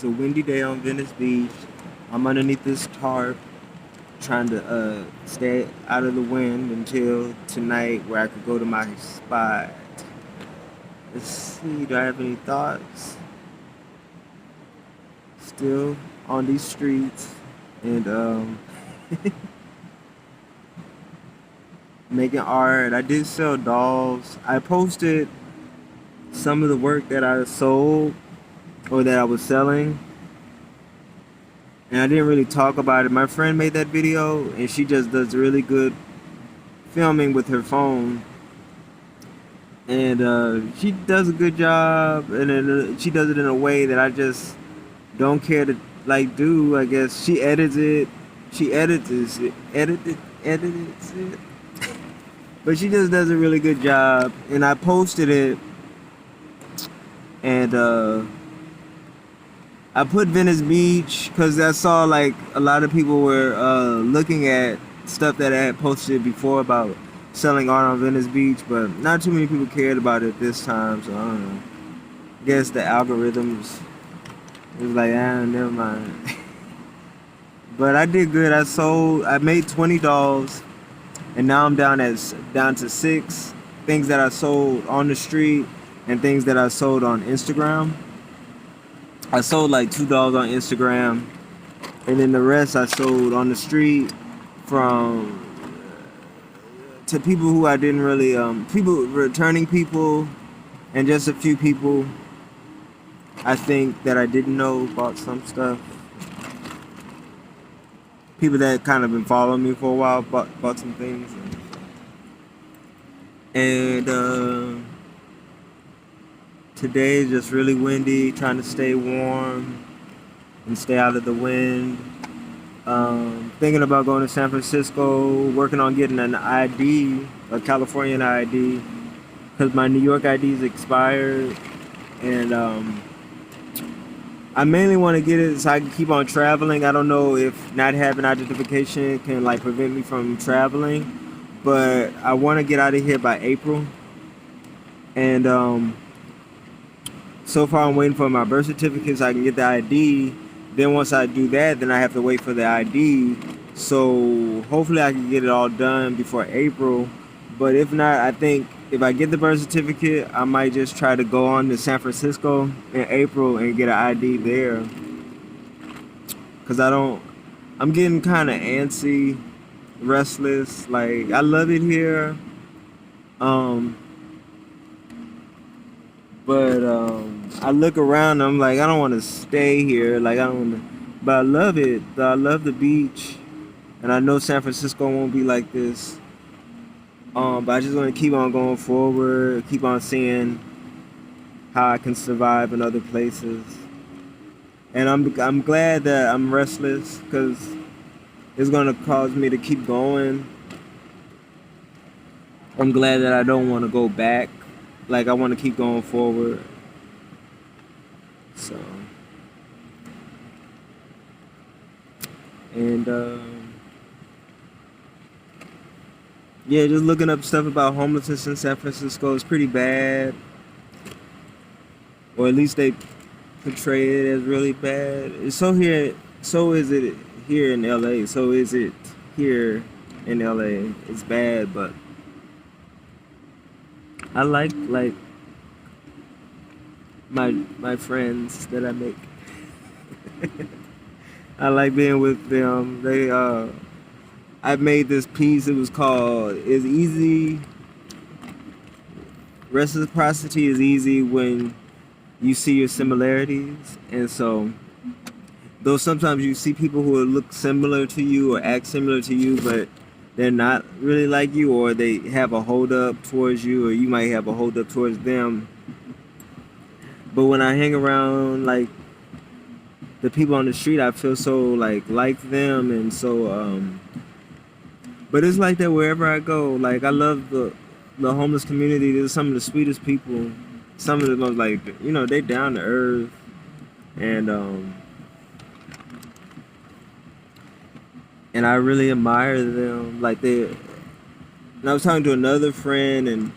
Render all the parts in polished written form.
It's a windy day on Venice Beach. I'm underneath this tarp trying to stay out of the wind until tonight where I could go to my spot. Let's see, do I have any thoughts? Still on these streets and making art. I did sell dolls. I posted some of the work that I sold or that I was selling, and I didn't really talk about it. My friend made that video, and she just does really good filming with her phone, and she does a good job, and she does it in a way that I just don't care to like do. I guess she edits it, but she just does a really good job. And I posted it, and I put Venice Beach because I saw like a lot of people were looking at stuff that I had posted before about selling art on Venice Beach, but not too many people cared about it this time. So I don't know. I guess the algorithms was like, never mind. But I did good. I made 20 dolls, and now I'm down to 6 things that I sold on the street and things that I sold on Instagram. I sold like $2 on Instagram, and then the rest I sold on the street from to people who I didn't really people returning people, and just a few people I think that I didn't know bought some stuff. People that kind of been following me for a while bought some things, and today is just really windy, trying to stay warm and stay out of the wind. Thinking about going to San Francisco, working on getting an ID, a Californian ID, because my New York ID is expired. And I mainly want to get it so I can keep on traveling. I don't know if not having identification can like prevent me from traveling, but I want to get out of here by April. And so far I'm waiting for my birth certificate so I can get the ID. Then once I do that, then I have to wait for the ID. So hopefully I can get it all done before April. But if not, I think if I get the birth certificate, I might just try to go on to San Francisco in April and get an ID there. Cause I'm getting kind of antsy, restless. Like I love it here. But I look around, I'm like, I don't want to stay here. Like I don't want to, but I love it. I love the beach, and I know San Francisco won't be like this. But I just want to keep on going forward, keep on seeing how I can survive in other places. And I'm glad that I'm restless because it's gonna cause me to keep going. I'm glad that I don't want to go back. Like I want to keep going forward. So, and yeah, just looking up stuff about homelessness in San Francisco is pretty bad, or at least they portray it as really bad. So is it here in LA. So is it here in LA. It's bad, but I like my friends that I make. I like being with them. I made this piece. It was called "Is Easy." Reciprocity is easy when you see your similarities, and so though sometimes you see people who look similar to you or act similar to you, but they're not really like you, or they have a hold up towards you, or you might have a hold up towards them. But when I hang around like the people on the street, I feel so like them, and so but it's like that wherever I go. Like I love the homeless community. They're some of the sweetest people. Some of the most they down to earth, and I really admire them. And I was talking to another friend, and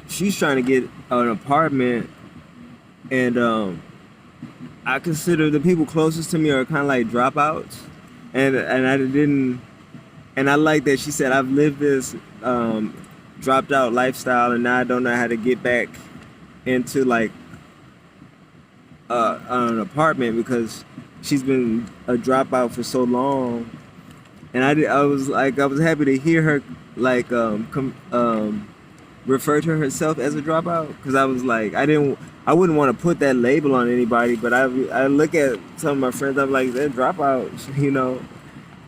she's trying to get an apartment, and I consider the people closest to me are kind of like dropouts, and I didn't, and I like that she said I've lived this dropped out lifestyle, and now I don't know how to get back into like an apartment because she's been a dropout for so long, and I was like I was happy to hear her like refer to herself as a dropout because I was like I wouldn't want to put that label on anybody, but I look at some of my friends, I'm like they're dropouts, you know,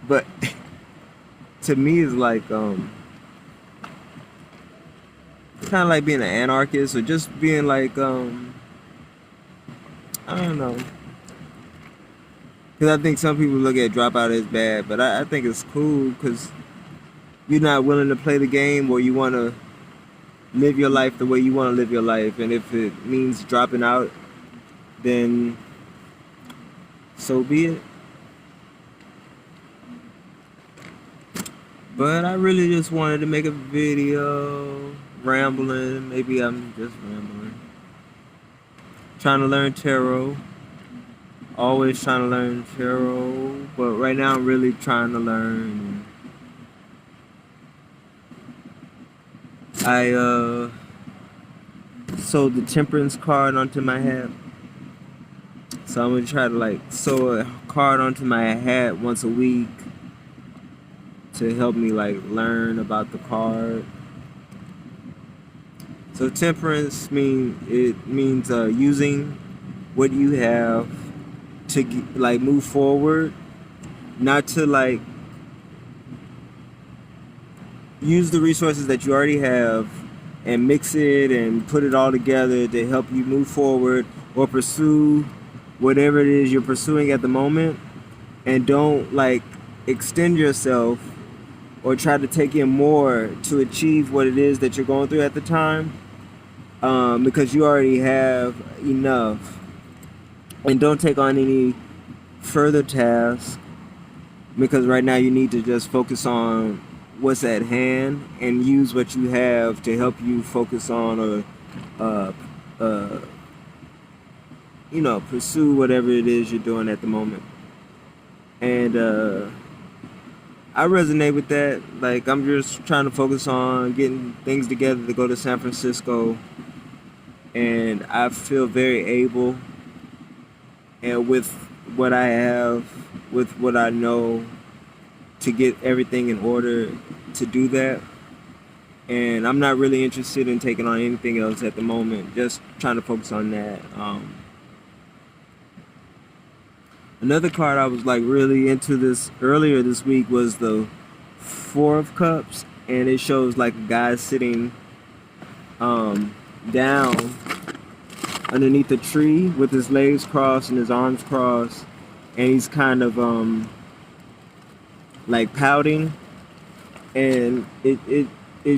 but to me it's like kind of like being an anarchist or just being like I don't know. Because I think some people look at dropout as bad, but I think it's cool because you're not willing to play the game or you want to live your life the way you want to live your life. And if it means dropping out, then so be it. But I really just wanted to make a video, rambling. Maybe I'm just rambling. Trying to learn tarot. Always trying to learn tarot, but right now I'm really trying to learn. I sewed the temperance card onto my hat, so I'm gonna try to like sew a card onto my hat once a week to help me like learn about the card. So temperance means using what you have to like move forward, not to like use the resources that you already have and mix it and put it all together to help you move forward or pursue whatever it is you're pursuing at the moment, and don't like extend yourself or try to take in more to achieve what it is that you're going through at the time, because you already have enough. And don't take on any further tasks because right now you need to just focus on what's at hand and use what you have to help you focus on or pursue whatever it is you're doing at the moment. And I resonate with that. Like I'm just trying to focus on getting things together to go to San Francisco, and I feel very able. And with what I have, with what I know, to get everything in order to do that. And I'm not really interested in taking on anything else at the moment, just trying to focus on that. Another card I was like really into this earlier this week was the Four of Cups, and it shows like a guy sitting down underneath a tree with his legs crossed and his arms crossed, and he's kind of like pouting, and it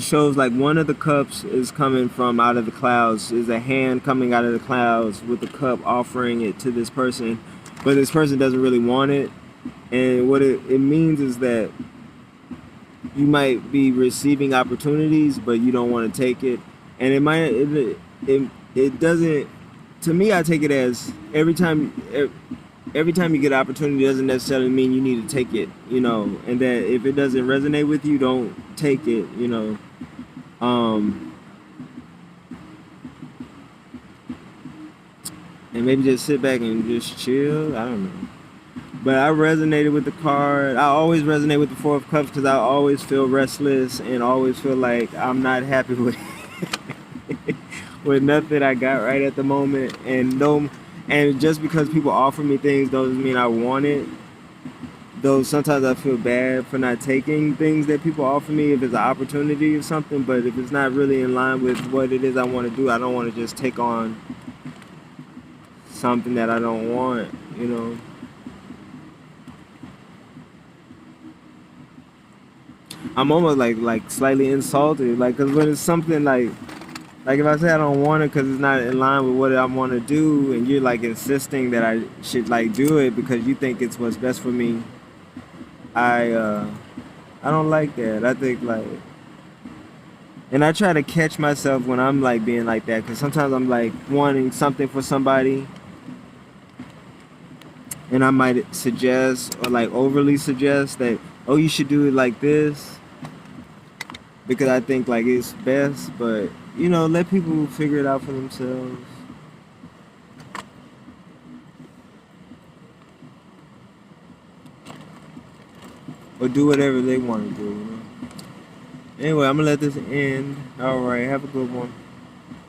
shows like one of the cups is coming from out of the clouds, is a hand coming out of the clouds with the cup offering it to this person, but this person doesn't really want it. And what it means is that you might be receiving opportunities but you don't want to take it, and it doesn't. To me, I take it as every time you get an opportunity doesn't necessarily mean you need to take it, you know, and that if it doesn't resonate with you, don't take it, you know. And maybe just sit back and just chill. I don't know. But I resonated with the card. I always resonate with the Four of Cups because I always feel restless and always feel like I'm not happy with with nothing I got right at the moment, and just because people offer me things doesn't mean I want it. Though sometimes I feel bad for not taking things that people offer me if it's an opportunity or something, but if it's not really in line with what it is I want to do, I don't want to just take on something that I don't want, you know. I'm almost like slightly insulted, like, because when it's something like if I say I don't want it because it's not in line with what I want to do, and you're like insisting that I should like do it because you think it's what's best for me, I don't like that. I think like, and I try to catch myself when I'm like being like that, because sometimes I'm like wanting something for somebody, and I might suggest or like overly suggest that, oh, you should do it like this because I think like it's best, but you know, let people figure it out for themselves. Or do whatever they want to do, you know. Anyway, I'm gonna let this end. All right, have a good one.